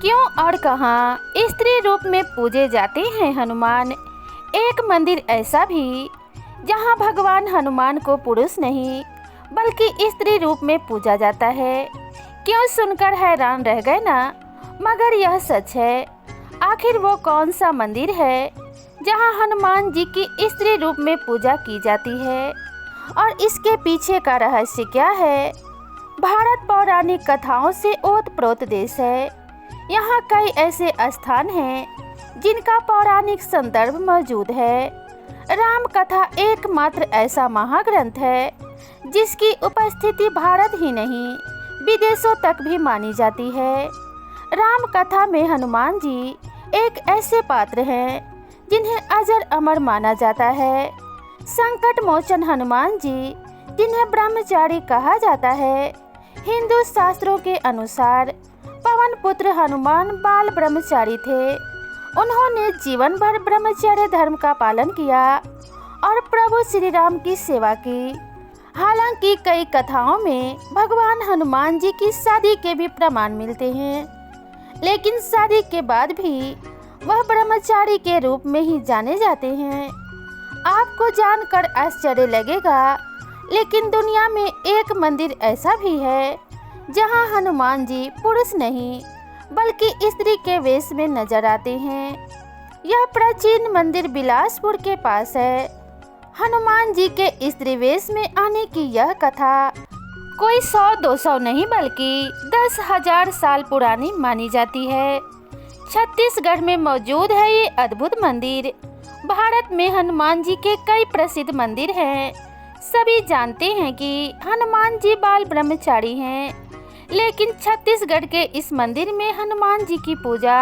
क्यों और कहाँ स्त्री रूप में पूजे जाते हैं हनुमान। एक मंदिर ऐसा भी जहाँ भगवान हनुमान को पुरुष नहीं बल्कि स्त्री रूप में पूजा जाता है। क्यों सुनकर हैरान रह गए ना, मगर यह सच है। आखिर वो कौन सा मंदिर है जहाँ हनुमान जी की स्त्री रूप में पूजा की जाती है और इसके पीछे का रहस्य क्या है। भारत पौराणिक कथाओं से ओत-प्रोत देश है। यहाँ कई ऐसे स्थान हैं जिनका पौराणिक संदर्भ मौजूद है। राम कथा एकमात्र ऐसा महाग्रंथ है जिसकी उपस्थिति भारत ही नहीं विदेशों तक भी मानी जाती है। राम कथा में हनुमान जी एक ऐसे पात्र हैं जिन्हें अजर अमर माना जाता है। संकट मोचन हनुमान जी, जिन्हें ब्रह्मचारी कहा जाता है, हिंदू शास्त्रों के अनुसार पवन पुत्र हनुमान बाल ब्रह्मचारी थे। उन्होंने जीवन भर ब्रह्मचर्य धर्म का पालन किया और प्रभु श्री राम की सेवा की। हालांकि कई कथाओं में भगवान हनुमान जी की शादी के भी प्रमाण मिलते हैं, लेकिन शादी के बाद भी वह ब्रह्मचारी के रूप में ही जाने जाते हैं। आपको जानकर आश्चर्य लगेगा, लेकिन दुनिया में एक मंदिर ऐसा भी है जहां हनुमान जी पुरुष नहीं बल्कि स्त्री के वेश में नजर आते हैं। यह प्राचीन मंदिर बिलासपुर के पास है। हनुमान जी के स्त्री वेश में आने की यह कथा कोई 100-200 नहीं बल्कि 10,000 साल पुरानी मानी जाती है। छत्तीसगढ़ में मौजूद है ये अद्भुत मंदिर। भारत में हनुमान जी के कई प्रसिद्ध मंदिर हैं। सभी जानते हैं कि हनुमान जी बाल ब्रह्मचारी हैं, लेकिन छत्तीसगढ़ के इस मंदिर में हनुमान जी की पूजा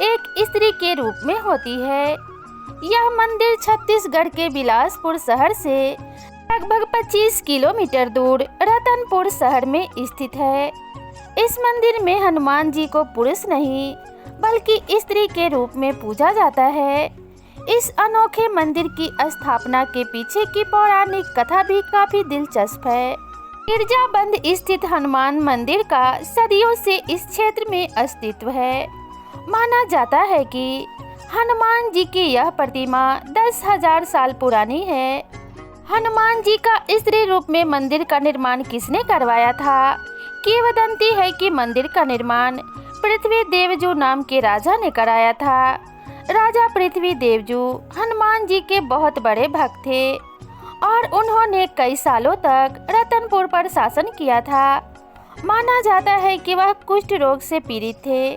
एक स्त्री के रूप में होती है। यह मंदिर छत्तीसगढ़ के बिलासपुर शहर से लगभग 25 किलोमीटर दूर रतनपुर शहर में स्थित है। इस मंदिर में हनुमान जी को पुरुष नहीं बल्कि स्त्री के रूप में पूजा जाता है। इस अनोखे मंदिर की स्थापना के पीछे की पौराणिक कथा भी काफी दिलचस्प है। गिरजाबंद स्थित हनुमान मंदिर का सदियों से इस क्षेत्र में अस्तित्व है। माना जाता है कि हनुमान जी की यह प्रतिमा 10,000 साल पुरानी है। हनुमान जी का स्त्री रूप में मंदिर का निर्माण किसने करवाया था? किंवदंती है कि मंदिर का निर्माण पृथ्वी देवजू नाम के राजा ने कराया था। राजा पृथ्वी देवजू हनुमान जी के बहुत बड़े भक्त थे और उन्होंने कई सालों तक रतनपुर पर शासन किया था। माना जाता है कि वह कुष्ठ रोग से पीड़ित थे।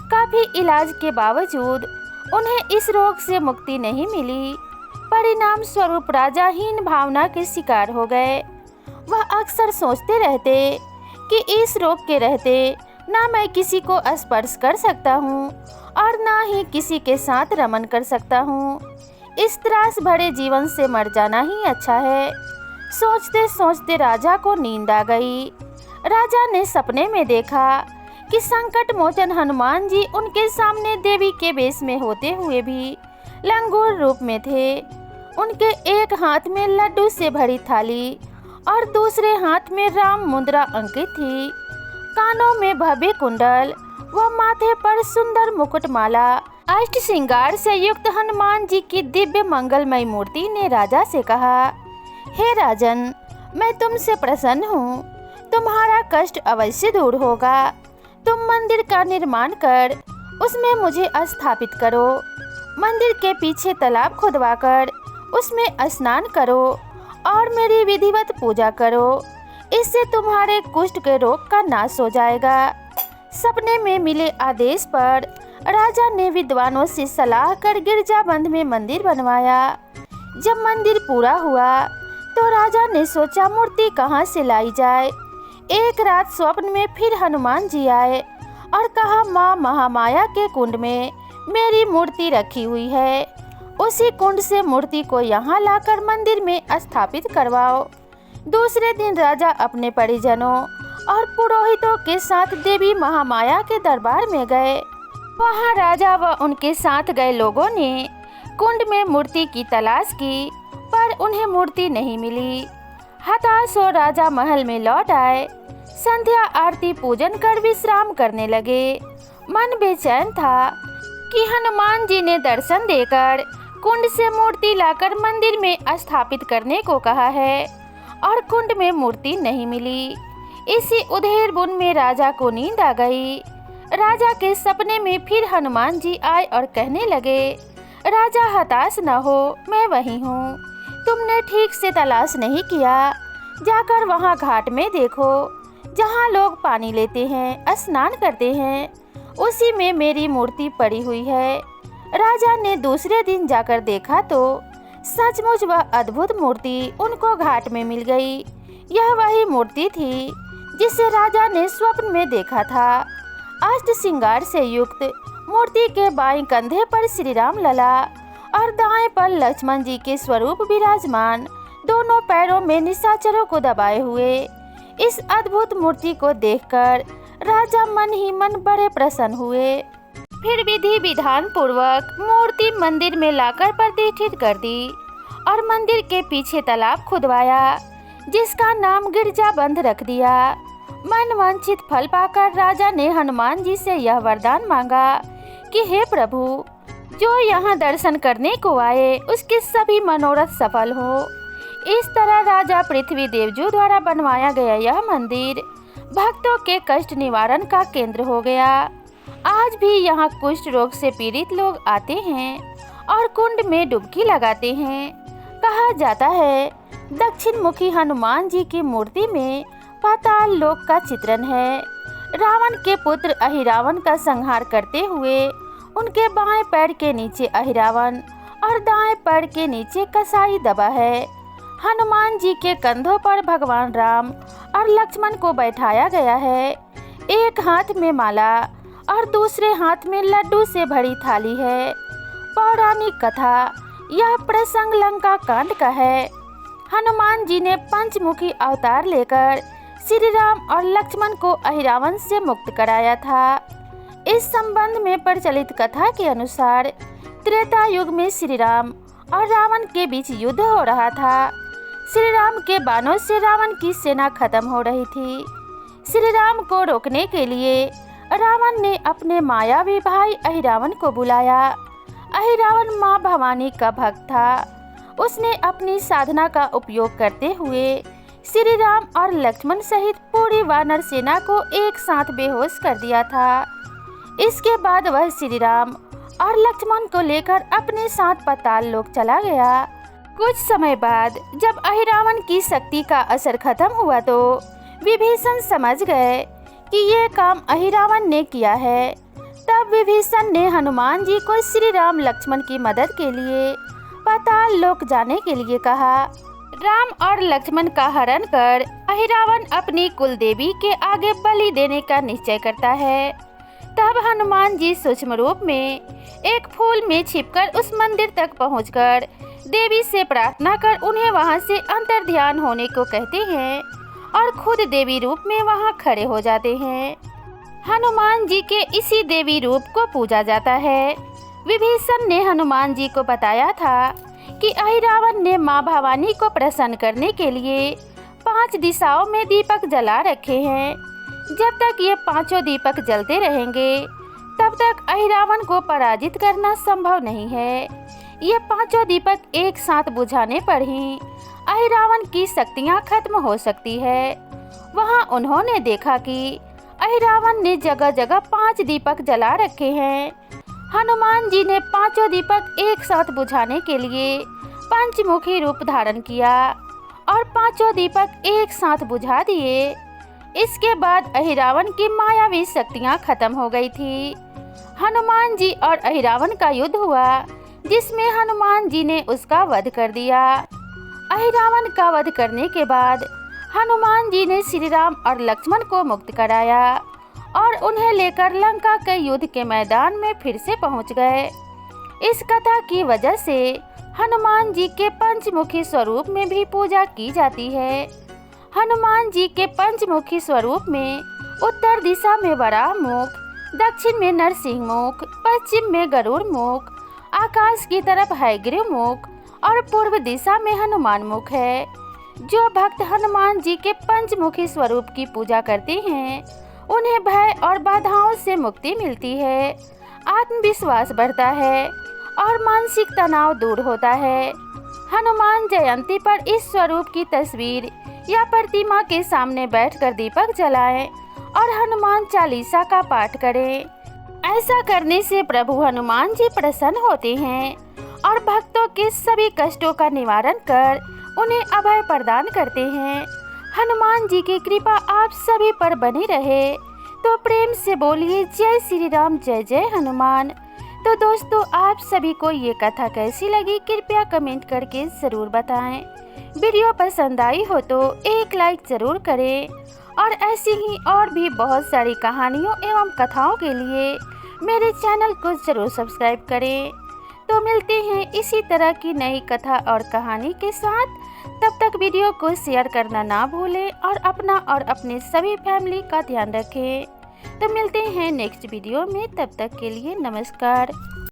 काफी इलाज के बावजूद उन्हें इस रोग से मुक्ति नहीं मिली। परिणाम स्वरूप राजा हीन भावना के शिकार हो गए। वह अक्सर सोचते रहते कि इस रोग के रहते ना मैं किसी को स्पर्श कर सकता हूँ और ना ही किसी के साथ रमन कर सकता हूँ। इस त्रास भरे जीवन से मर जाना ही अच्छा है। सोचते सोचते राजा को नींद आ गई। राजा ने सपने में देखा कि संकट मोचन हनुमान जी उनके सामने देवी के वेश में होते हुए भी लंगूर रूप में थे। उनके एक हाथ में लड्डू से भरी थाली और दूसरे हाथ में राम मुद्रा अंकित थी। कानों में भव्य कुंडल व माथे पर सुंदर मुकुटमाला। अष्ट श्रृंगार से युक्त हनुमान जी की दिव्य मंगलमय मूर्ति ने राजा से कहा, हे राजन, मैं तुमसे प्रसन्न हूँ। तुम्हारा कष्ट अवश्य दूर होगा। तुम मंदिर का निर्माण कर उसमें मुझे स्थापित करो। मंदिर के पीछे तालाब खुदवाकर उसमें स्नान करो और मेरी विधिवत पूजा करो। इससे तुम्हारे कुष्ठ के रोग का नाश हो जाएगा। सपने में मिले आदेश पर राजा ने विद्वानों से सलाह कर गिरजाबंद में मंदिर बनवाया। जब मंदिर पूरा हुआ तो राजा ने सोचा मूर्ति कहाँ से लाई जाए। एक रात स्वप्न में फिर हनुमान जी आए और कहा, माँ महामाया के कुंड में मेरी मूर्ति रखी हुई है। उसी कुंड से मूर्ति को यहाँ लाकर मंदिर में स्थापित करवाओ। दूसरे दिन राजा अपने परिजनों और पुरोहितों के साथ देवी महामाया के दरबार में गए। वहाँ राजा व उनके साथ गए लोगों ने कुंड में मूर्ति की तलाश की, पर उन्हें मूर्ति नहीं मिली। हताश हो राजा महल में लौट आए। संध्या आरती पूजन कर विश्राम करने लगे। मन बेचैन था कि हनुमान जी ने दर्शन देकर कुंड से मूर्ति लाकर मंदिर में स्थापित करने को कहा है और कुंड में मूर्ति नहीं मिली। इसी उधेड़ बुन में राजा को नींद आ गई। राजा के सपने में फिर हनुमान जी आए और कहने लगे, राजा हताश न हो, मैं वही हूँ। तुमने ठीक से तलाश नहीं किया। जाकर वहाँ घाट में देखो, जहाँ लोग पानी लेते हैं, स्नान करते हैं, उसी में मेरी मूर्ति पड़ी हुई है। राजा ने दूसरे दिन जाकर देखा तो सचमुच वह अद्भुत मूर्ति उनको घाट में मिल गई। यह वही मूर्ति थी जिसे राजा ने स्वप्न में देखा था। अष्ट श्रृंगार से युक्त मूर्ति के बाएं कंधे पर श्री राम लला और दाएं पर लक्ष्मण जी के स्वरूप विराजमान, दोनों पैरों में निशाचरों को दबाए हुए। इस अद्भुत मूर्ति को देखकर राजा मन ही मन बड़े प्रसन्न हुए। फिर विधि विधान पूर्वक मूर्ति मंदिर में लाकर प्रतिष्ठित कर दी और मंदिर के पीछे तालाब खुदवाया, जिसका नाम गिरजा बंद रख दिया। मन वांछित फल पाकर राजा ने हनुमान जी से यह वरदान मांगा कि हे प्रभु, जो यहाँ दर्शन करने को आए उसके सभी मनोरथ सफल हो। इस तरह राजा पृथ्वी देवजू द्वारा बनवाया गया यह मंदिर भक्तों के कष्ट निवारण का केंद्र हो गया। आज भी यहाँ कुष्ठ रोग से पीड़ित लोग आते हैं और कुंड में डुबकी लगाते हैं। कहा जाता है दक्षिण मुखी हनुमान जी की मूर्ति में पाताल लोक का चित्रण है। रावण के पुत्र अहिरावण का संहार करते हुए उनके बाएं पैर के नीचे अहिरावण और दाएं पैर के नीचे कसाई दबा है। हनुमान जी के कंधों पर भगवान राम और लक्ष्मण को बैठाया गया है। एक हाथ में माला और दूसरे हाथ में लड्डू से भरी थाली है। पौराणिक कथा, यह प्रसंग लंका कांड का है। हनुमान जी ने पंचमुखी अवतार लेकर श्री राम और लक्ष्मण को अहिरावण से मुक्त कराया था। इस संबंध में प्रचलित कथा के अनुसार त्रेता युग में श्री राम और रावण के बीच युद्ध हो रहा था। श्री राम के बाणों से रावण की सेना खत्म हो रही थी। श्री राम को रोकने के लिए रावण ने अपने मायावी भाई अहिरावण को बुलाया। अहिरावण माँ भवानी का भक्त था। उसने अपनी साधना का उपयोग करते हुए श्री राम और लक्ष्मण सहित पूरी वानर सेना को एक साथ बेहोश कर दिया था। इसके बाद वह श्री राम और लक्ष्मण को लेकर अपने साथ पाताल लोक चला गया। कुछ समय बाद जब अहिरावण की शक्ति का असर खत्म हुआ तो विभीषण समझ गए कि ये काम अहिरावण ने किया है। तब विभीषण ने हनुमान जी को श्री राम लक्ष्मण की मदद के लिए पाताल लोक जाने के लिए कहा। राम और लक्ष्मण का हरण कर अहिरावण अपनी कुल देवी के आगे बलि देने का निश्चय करता है। तब हनुमान जी सूक्ष्म रूप में एक फूल में छिपकर उस मंदिर तक पहुंचकर देवी से प्रार्थना कर उन्हें वहां से अंतर ध्यान होने को कहते हैं और खुद देवी रूप में वहां खड़े हो जाते हैं। हनुमान जी के इसी देवी रूप को पूजा जाता है। विभीषण ने हनुमान जी को बताया था कि अहिरावण ने माँ भवानी को प्रसन्न करने के लिए 5 दिशाओं में दीपक जला रखे हैं। जब तक ये 5 दीपक जलते रहेंगे तब तक अहिरावण को पराजित करना संभव नहीं है। ये 5 दीपक एक साथ बुझाने पर ही अहिरावण की शक्तियाँ खत्म हो सकती है। वहाँ उन्होंने देखा कि अहिरावण ने जगह जगह 5 दीपक जला रखे हैं। हनुमान जी ने 5 दीपक एक साथ बुझाने के लिए पंचमुखी रूप धारण किया और 5 दीपक एक साथ बुझा दिए। इसके बाद अहिरावण की मायावी शक्तियाँ खत्म हो गई थी। हनुमान जी और अहिरावण का युद्ध हुआ जिसमें हनुमान जी ने उसका वध कर दिया। अहिरावण का वध करने के बाद हनुमान जी ने श्री राम और लक्ष्मण को मुक्त कराया और उन्हें लेकर लंका के युद्ध के मैदान में फिर से पहुंच गए। इस कथा की वजह से हनुमान जी के पंचमुखी स्वरूप में भी पूजा की जाती है। हनुमान जी के पंचमुखी स्वरूप में उत्तर दिशा में वराह मुख, दक्षिण में नरसिंह मुख, पश्चिम में गरुड़ मुख, आकाश की तरफ हयग्रीव मुख और पूर्व दिशा में हनुमान मुख है। जो भक्त हनुमान जी के पंचमुखी स्वरूप की पूजा करते हैं उन्हें भय और बाधाओं से मुक्ति मिलती है, आत्मविश्वास बढ़ता है और मानसिक तनाव दूर होता है। हनुमान जयंती पर इस स्वरूप की तस्वीर या प्रतिमा के सामने बैठकर दीपक जलाएं और हनुमान चालीसा का पाठ करें। ऐसा करने से प्रभु हनुमान जी प्रसन्न होते हैं और भक्तों के सभी कष्टों का निवारण कर उन्हें अभय प्रदान करते हैं। हनुमान जी की कृपा आप सभी पर बनी रहे। तो प्रेम से बोलिए जय श्री राम, जय जय हनुमान। तो दोस्तों, आप सभी को ये कथा कैसी लगी कृपया कमेंट करके ज़रूर बताएं। वीडियो पसंद आई हो तो एक लाइक ज़रूर करें और ऐसी ही और भी बहुत सारी कहानियों एवं कथाओं के लिए मेरे चैनल को ज़रूर सब्सक्राइब करें। तो मिलते हैं इसी तरह की नई कथा और कहानी के साथ। तब तक वीडियो को शेयर करना ना भूलें और अपना और अपने सभी फैमिली का ध्यान रखें। तो मिलते हैं नेक्स्ट वीडियो में, तब तक के लिए नमस्कार।